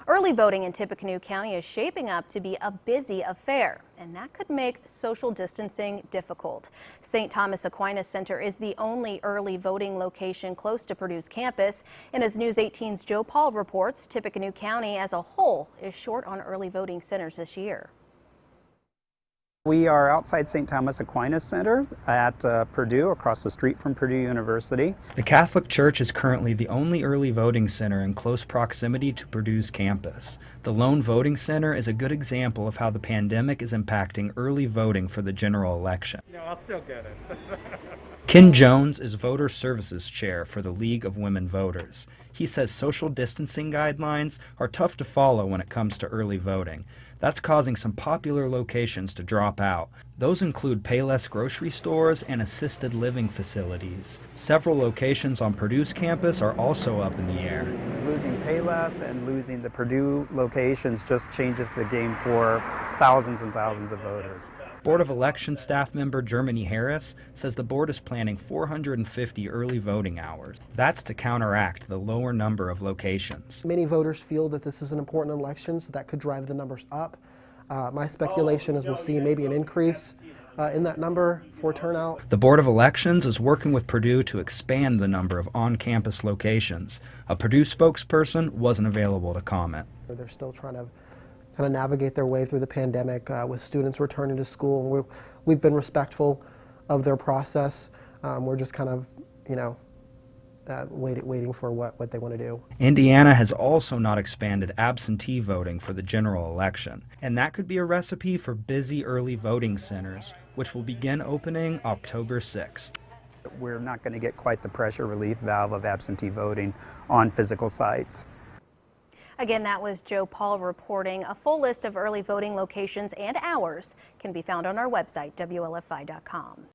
Early voting in Tippecanoe County is shaping up to be a busy affair, and that could make social distancing difficult. St. Thomas Aquinas Center is the only early voting location close to Purdue's campus, and as News 18's Joe Paul reports, Tippecanoe County as a whole is short on early voting centers this year. We are outside St. Thomas Aquinas Center at Purdue, across the street from Purdue University. The Catholic Church is currently the only early voting center in close proximity to Purdue's campus. The lone voting center is a good example of how the pandemic is impacting early voting for the general election. No, I'll still get it. Ken Jones is Voter Services Chair for the League of Women Voters. He says social distancing guidelines are tough to follow when it comes to early voting. That's causing some popular locations to drop out. Those include Payless grocery stores and assisted living facilities. Several locations on Purdue's campus are also up in the air. Losing Payless and losing the Purdue locations just changes the game for thousands and thousands of voters. Board of Election staff member Germany Harris says the board is planning 450 early voting hours. That's to counteract the lower number of locations. Many voters feel that this is an important election, so that could drive the numbers up. My speculation is we'll see maybe an increase in that number for turnout. The Board of Elections is working with Purdue to expand the number of on-campus locations. A Purdue spokesperson wasn't available to comment. They're still trying to kind of navigate their way through the pandemic with students returning to school. We've been respectful of their process. We're just kind of, waiting for what they want to do. Indiana has also not expanded absentee voting for the general election, and that could be a recipe for busy early voting centers, which will begin opening October 6th. We're not going to get quite the pressure relief valve of absentee voting on physical sites. Again, that was Joe Paul reporting. A full list of early voting locations and hours can be found on our website, WLFI.com.